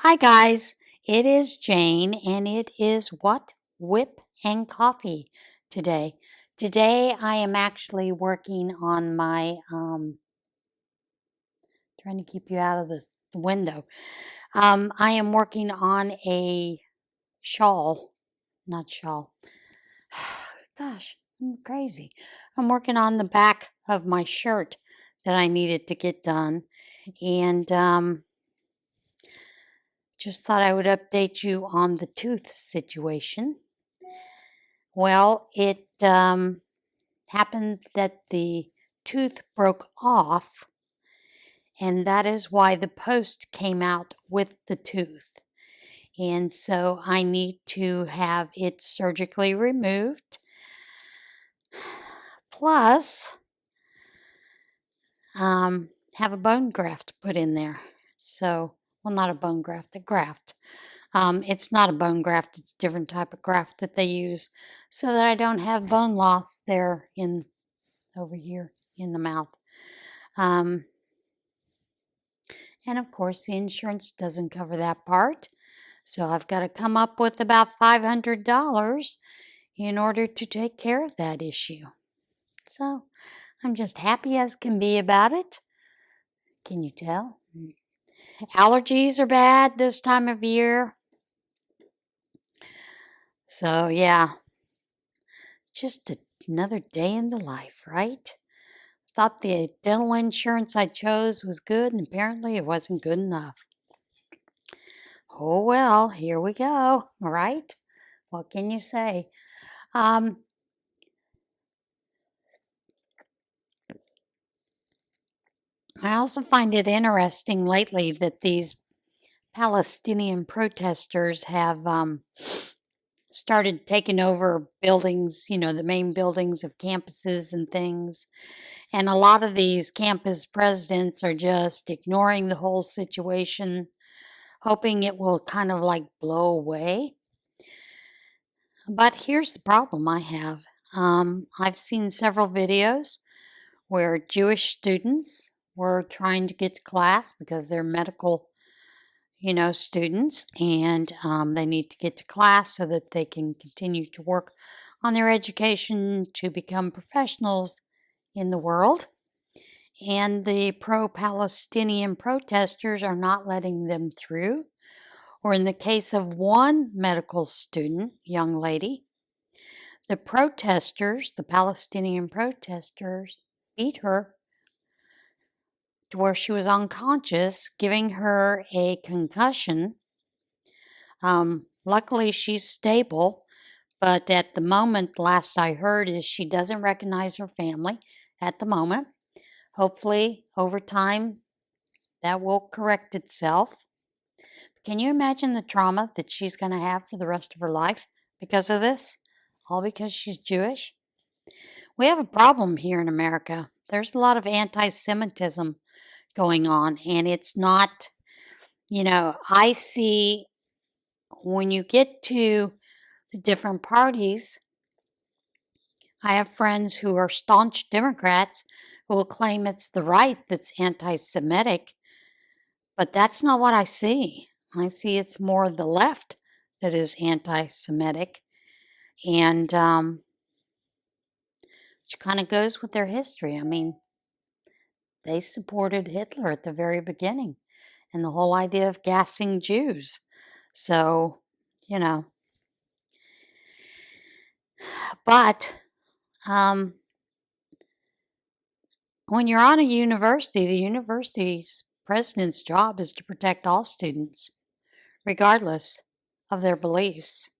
Hi guys, it is Jane and it is What Whip and Coffee today. Today I am actually working on my trying to keep you out of the window. I am working on a shawl, not shawl. Gosh, I'm crazy. I'm working on the back of my shirt that I needed to get done and just thought I would update you on the tooth situation. Well, it happened that the tooth broke off, and that is why the post came out with the tooth. And so I need to have it surgically removed, plus have a bone graft put in there. So, well, not a bone graft, a graft. It's not a bone graft, it's a different type of graft that they use so that I don't have bone loss there in over here in the mouth. And of course, the insurance doesn't cover that part. So I've got to come up with about $500 in order to take care of that issue. So I'm just happy as can be about it. Can you tell? Allergies are bad this time of year. So, yeah, just another day in the life, right? Thought the dental insurance I chose was good, and apparently it wasn't good enough. Oh well, here we go, right? What can you say? Um, I also find it interesting lately that these Palestinian protesters have started taking over buildings, the main buildings of campuses and things. And a lot of these campus presidents are just ignoring the whole situation, hoping it will kind of like blow away. But here's the problem I have. I've seen several videos where Jewish students were trying to get to class because they're medical, students, and they need to get to class so that they can continue to work on their education to become professionals in the world. And the pro Palestinian protesters are not letting them through. Or in the case of one medical student, young lady, the protesters, the Palestinian protesters, beat her to where she was unconscious, giving her a concussion. Luckily, she's stable, but at the moment, last I heard, is she doesn't recognize her family at the moment. Hopefully, over time, that will correct itself. Can you imagine the trauma that she's going to have for the rest of her life because of this? All because she's Jewish? We have a problem here in America. There's a lot of anti Semitism going on, and it's not, I see when you get to the different parties, I have friends who are staunch Democrats who will claim it's the right that's anti Semitic, but that's not what I see. I see it's more the left that is anti Semitic, and which kind of goes with their history. I mean, they supported Hitler at the very beginning and the whole idea of gassing Jews. So, you know, but when you're on a university, the university's president's job is to protect all students, regardless of their beliefs.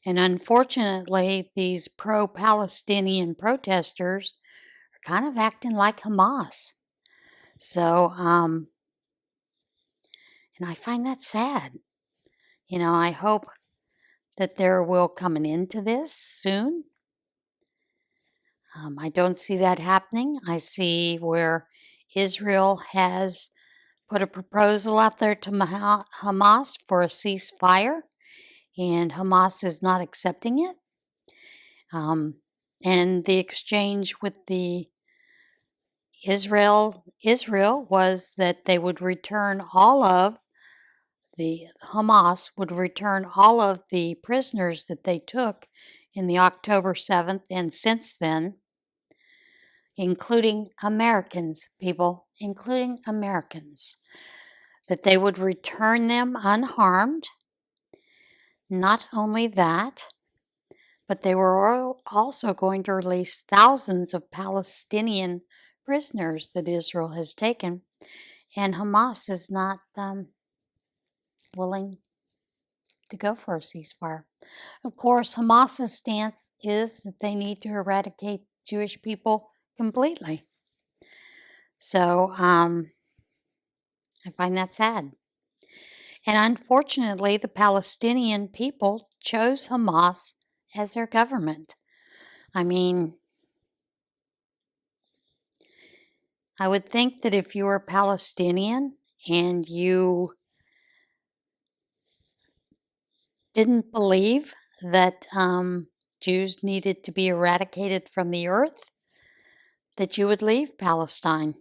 And unfortunately, these pro Palestinian protesters are kind of acting like Hamas. So, and I find that sad. I hope that there will come an end to this soon. I don't see that happening. I see where Israel has put a proposal out there to Hamas for a ceasefire, and Hamas is not accepting it. And the exchange with the Israel was that they would return all of the Hamas would return all of the prisoners that they took in the October 7th and since then, including Americans, people, including Americans, that they would return them unharmed. Not only that, but they were also going to release thousands of Palestinian prisoners that Israel has taken, and Hamas is not willing to go for a ceasefire. Of course, Hamas's stance is that they need to eradicate Jewish people completely. So I find that sad. And unfortunately, the Palestinian people chose Hamas as their government. I mean, I would think that if you were Palestinian and you didn't believe that Jews needed to be eradicated from the earth, that you would leave Palestine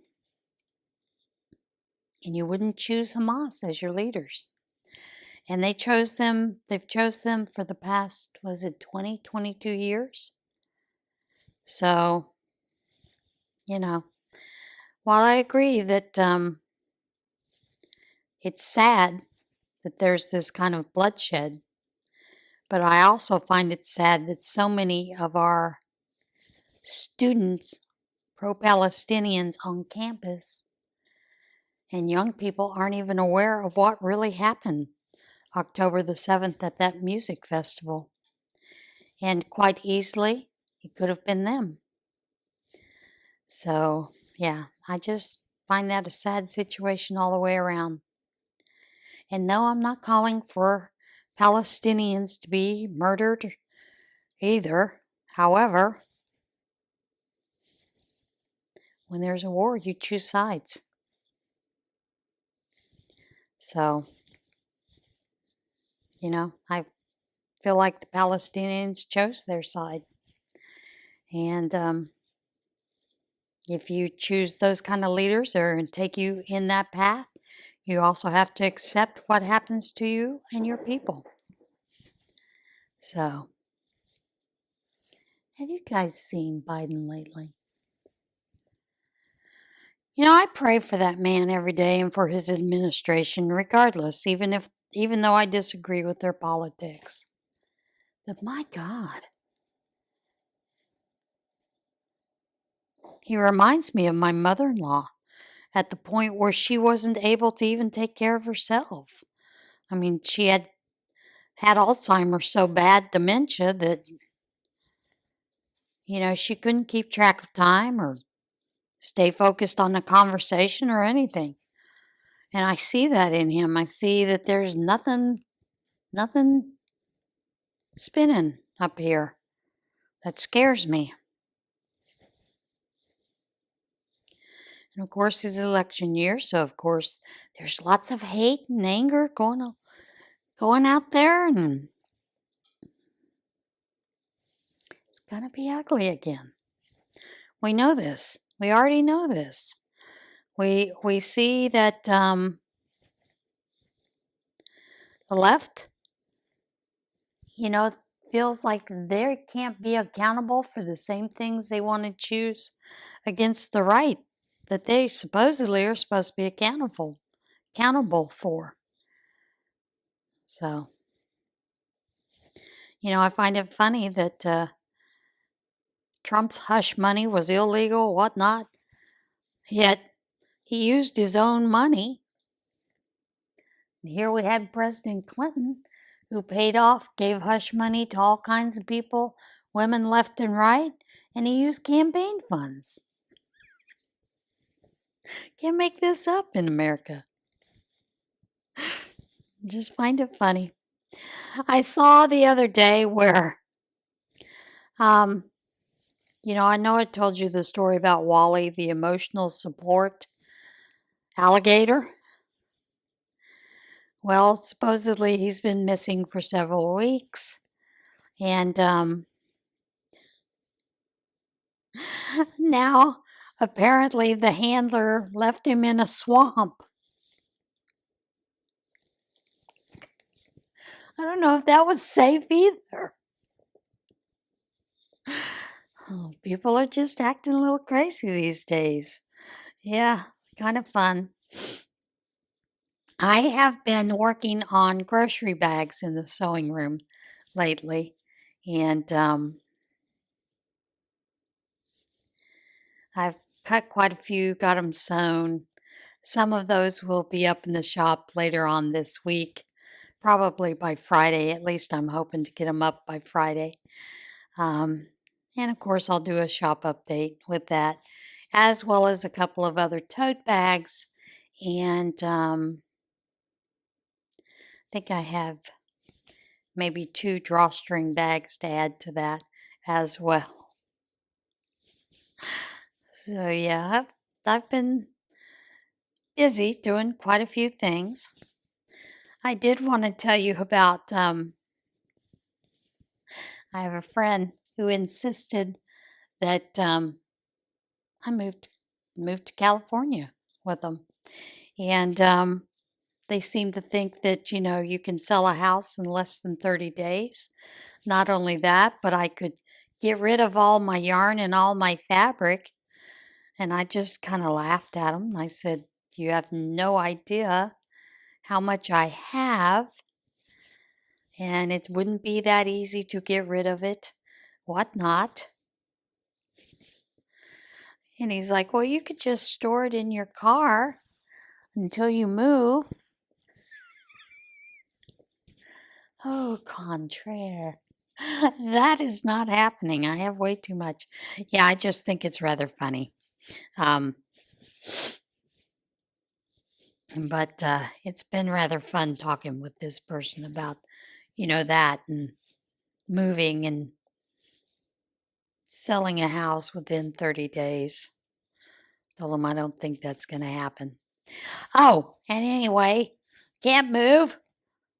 and you wouldn't choose Hamas as your leaders. And they've chose them for the past, 20, 22 years? So, while I agree that it's sad that there's this kind of bloodshed, but I also find it sad that so many of our students, pro-Palestinians on campus, and young people aren't even aware of what really happened October the 7th at that music festival. And quite easily, it could have been them. So, yeah, I just find that a sad situation all the way around. And no, I'm not calling for Palestinians to be murdered either. However, when there's a war, you choose sides. So, I feel like the Palestinians chose their side. And if you choose those kind of leaders or take you in that path, you also have to accept what happens to you and your people. So, have you guys seen Biden lately? I pray for that man every day and for his administration, regardless, even though I disagree with their politics. But my God, he reminds me of my mother-in-law at the point where she wasn't able to even take care of herself. I mean, she had Alzheimer's so bad, dementia, that, she couldn't keep track of time or stay focused on the conversation or anything. And I see that in him. I see that there's nothing spinning up here. That scares me. And of course, it's election year, so of course there's lots of hate and anger going out there, and it's gonna be ugly again. We know this. We already know this. We see that the left, feels like they can't be accountable for the same things they want to choose against the right that they supposedly are supposed to be accountable for. So, I find it funny that Trump's hush money was illegal, whatnot, yet he used his own money. And here we had President Clinton, who gave hush money to all kinds of people, women left and right, and he used campaign funds. Can't make this up in America. Just find it funny. I saw the other day where, I know I told you the story about Wally, the emotional support alligator. Well, supposedly he's been missing for several weeks. And now, apparently, the handler left him in a swamp. I don't know if that was safe either. Oh, people are just acting a little crazy these days. Yeah, kind of fun. I have been working on grocery bags in the sewing room lately, and I've cut quite a few, got them sewn. Some of those will be up in the shop later on this week, probably by Friday. At least I'm hoping to get them up by Friday. Um, and of course, I'll do a shop update with that, as well as a couple of other tote bags. And I think I have maybe 2 drawstring bags to add to that as well. So yeah, I've been busy doing quite a few things. I did want to tell you about I have a friend who insisted that I moved to California with them, and they seem to think that you can sell a house in less than 30 days. Not only that, but I could get rid of all my yarn and all my fabric. And I just kind of laughed at them. I said, "You have no idea how much I have, and it wouldn't be that easy to get rid of it. What not?" And he's like, "Well, you could just store it in your car until you move." Oh, contraire. That is not happening. I have way too much. Yeah, I just think it's rather funny. Um, but it's been rather fun talking with this person about, that and moving and selling a house within 30 days. Tell them I don't think that's going to happen. Oh, and anyway, can't move.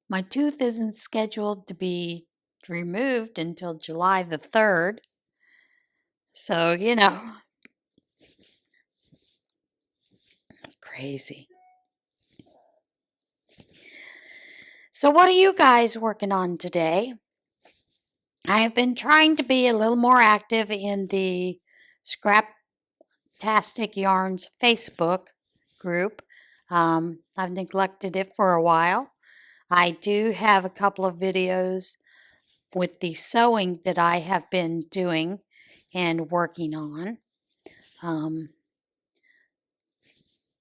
My tooth isn't scheduled to be removed until July the 3rd. So, crazy. So, what are you guys working on today? I have been trying to be a little more active in the Scraptastic Yarns Facebook group. I've neglected it for a while. I do have a couple of videos with the sewing that I have been doing and working on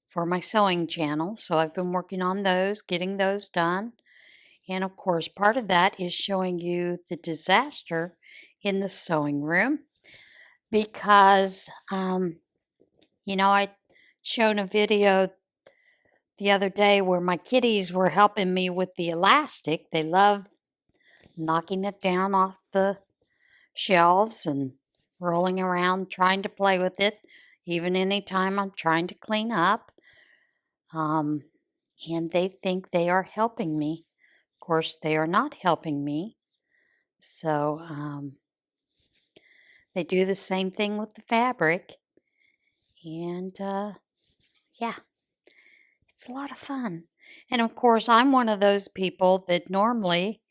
for my sewing channel. So I've been working on those, getting those done. And of course, part of that is showing you the disaster in the sewing room because, I'd shown a video the other day where my kitties were helping me with the elastic. They love knocking it down off the shelves and rolling around trying to play with it, even anytime I'm trying to clean up. And they think they are helping me. Of course, they are not helping me. So they do the same thing with the fabric. And yeah, it's a lot of fun. And of course, I'm one of those people that normally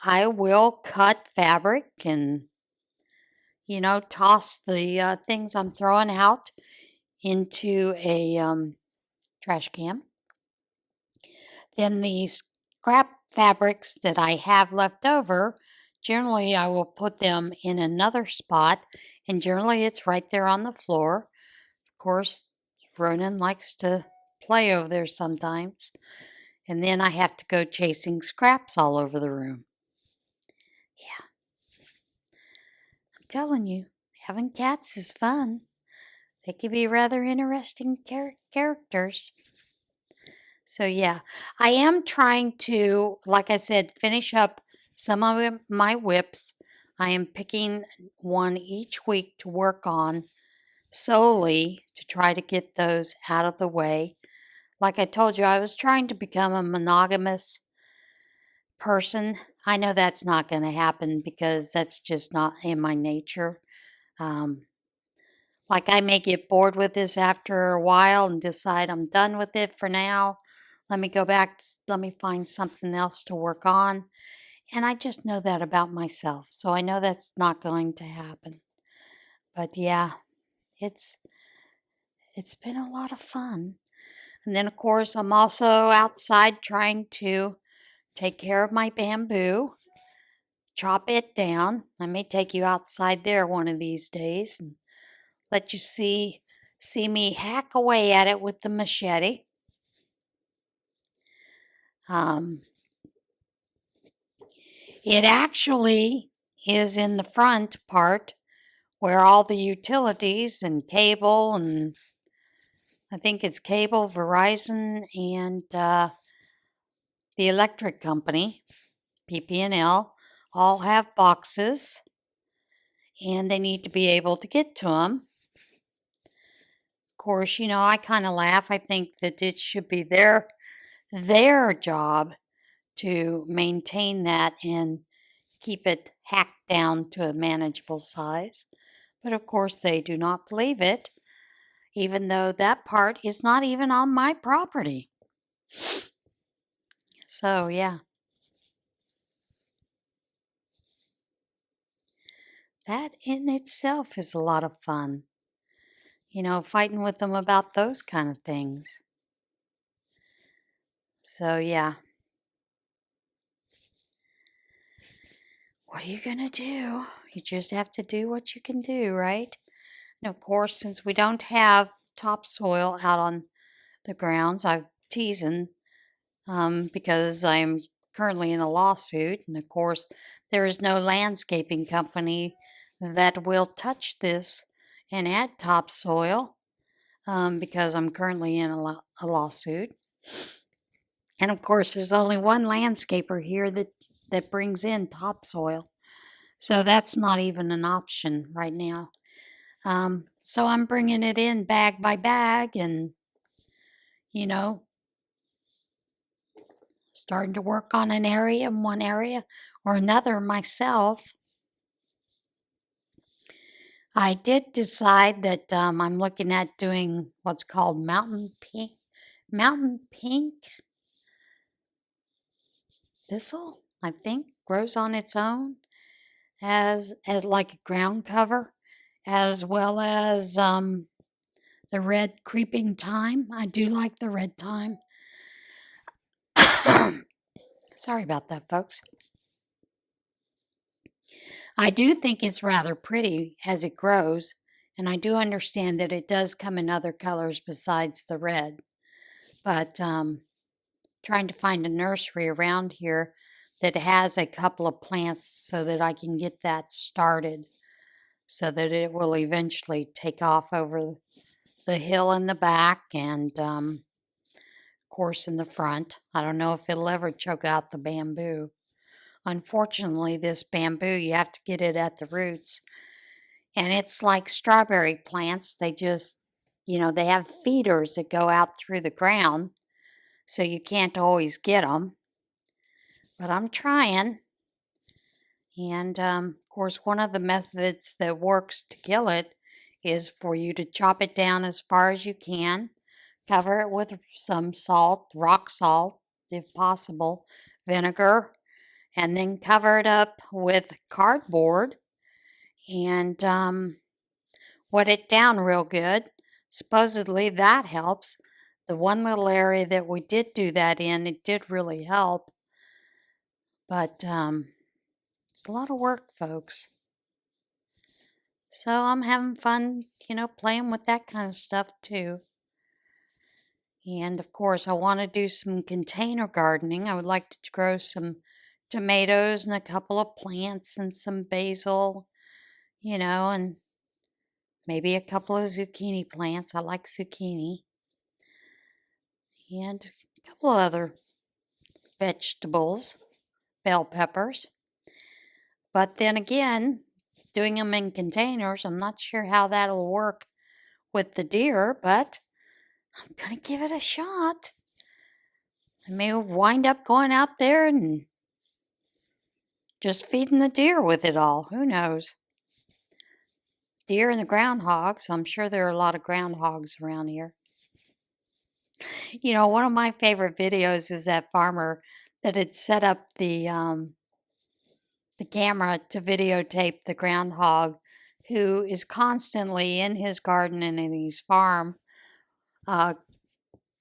I will cut fabric and, toss the things I'm throwing out into a trash can. Then the scrap fabrics that I have left over, generally I will put them in another spot, and generally it's right there on the floor. Of course, Ronan likes to play over there sometimes, and then I have to go chasing scraps all over the room. Yeah, I'm telling you, having cats is fun. They can be rather interesting characters. So, yeah, I am trying to, like I said, finish up some of my whips. I am picking one each week to work on solely to try to get those out of the way. Like I told you, I was trying to become a monogamous person. I know that's not going to happen because that's just not in my nature. Like I may get bored with this after a while and decide I'm done with it for now. let me go back, let me find something else to work on. And I just know that about myself. So I know that's not going to happen. But yeah, it's been a lot of fun. And then of course I'm also outside trying to take care of my bamboo, chop it down. I may take you outside there one of these days and let you see me hack away at it with the machete. It actually is in the front part where all the utilities and cable, and I think it's cable, Verizon, and the electric company, PP&L, all have boxes, and they need to be able to get to them. Of course, I kind of laugh. I think that it should be their job to maintain that and keep it hacked down to a manageable size. But of course, they do not believe it, even though that part is not even on my property. So, yeah. That in itself is a lot of fun. Fighting with them about those kind of things. So, yeah. What are you going to do? You just have to do what you can do, right? And of course, since we don't have topsoil out on the grounds, I'm teasing because I'm currently in a lawsuit. And of course, there is no landscaping company that will touch this and add topsoil because I'm currently in a lawsuit. And of course, there's only one landscaper here that brings in topsoil. So that's not even an option right now. So I'm bringing it in bag by bag and, starting to work on one area or another myself. I did decide that I'm looking at doing what's called mountain pink thistle, I think, grows on its own as like a ground cover, as well as the red creeping thyme. I do like the red thyme. Sorry about that, folks. I do think it's rather pretty as it grows, and I do understand that it does come in other colors besides the red. But trying to find a nursery around here that has a couple of plants so that I can get that started so that it will eventually take off over the hill in the back and, of course, in the front. I don't know if it'll ever choke out the bamboo. Unfortunately, this bamboo, you have to get it at the roots. And it's like strawberry plants. They just, they have feeders that go out through the ground, so you can't always get them. But I'm trying. And of course, one of the methods that works to kill it is for you to chop it down as far as you can, cover it with some salt, rock salt, if possible, vinegar, and then cover it up with cardboard and wet it down real good. Supposedly that helps. The one little area that we did do that in, it did really help. But it's a lot of work, folks. So I'm having fun, playing with that kind of stuff too. And of course, I want to do some container gardening. I would like to grow some tomatoes and a couple of plants and some basil, and maybe a couple of zucchini plants. I like zucchini. And a couple of other vegetables, bell peppers. But then again, doing them in containers, I'm not sure how that'll work with the deer, but I'm going to give it a shot. I may wind up going out there and just feeding the deer with it all. Who knows? Deer and the groundhogs. I'm sure there are a lot of groundhogs around here. You know, one of my favorite videos is that farmer that had set up the camera to videotape the groundhog who is constantly in his garden and in his farm, uh,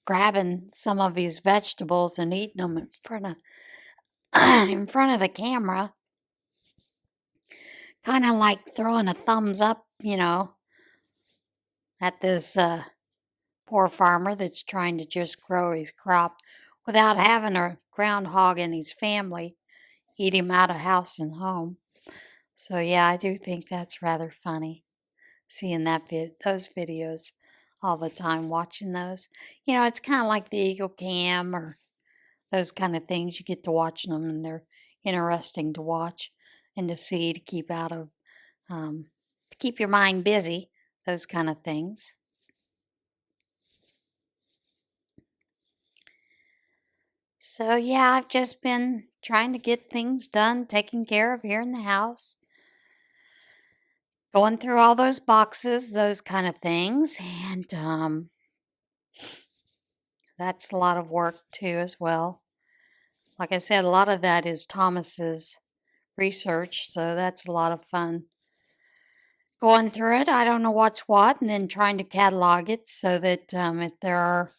grabbing some of his vegetables and eating them in front of in front of the camera, kind of like throwing a thumbs up, at this poor farmer that's trying to just grow his crop without having a groundhog and his family eat him out of house and home. So yeah, I do think that's rather funny, seeing those videos all the time, watching those. It's kind of like the Eagle Cam or those kind of things. You get to watching them, and they're interesting to watch and to see, to keep your mind busy. Those kind of things. So yeah, I've just been trying to get things done, taken care of here in the house, going through all those boxes, those kind of things, and that's a lot of work too as well. Like I said, a lot of that is Thomas's research, so that's a lot of fun. Going through it, I don't know what's what, and then trying to catalog it so that if there are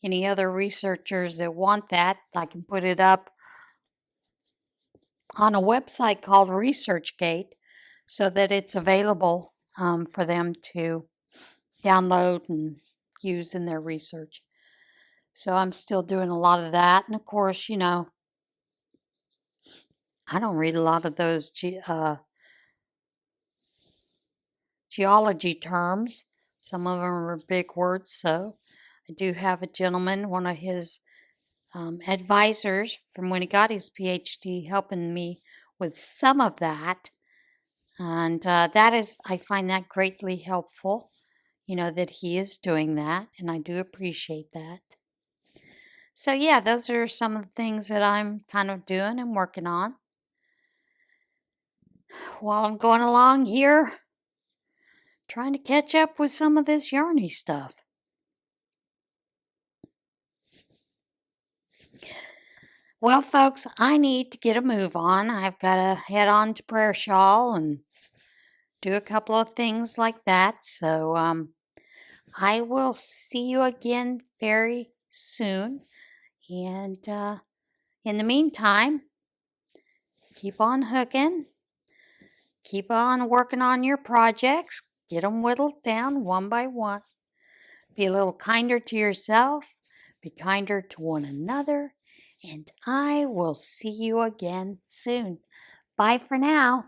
any other researchers that want that, I can put it up on a website called ResearchGate so that it's available for them to download and use in their research. So I'm still doing a lot of that. And of course, I don't read a lot of those geology terms. Some of them are big words. So I do have a gentleman, one of his advisors from when he got his PhD, helping me with some of that. And I find that greatly helpful, that he is doing that. And I do appreciate that. So, yeah, those are some of the things that I'm kind of doing and working on while I'm going along here, trying to catch up with some of this yarny stuff. Well, folks, I need to get a move on. I've got to head on to Prayer Shawl and do a couple of things like that. So, I will see you again very soon. And in the meantime, keep on hooking. Keep on working on your projects. Get them whittled down one by one. Be a little kinder to yourself. Be kinder to one another. And I will see you again soon. Bye for now.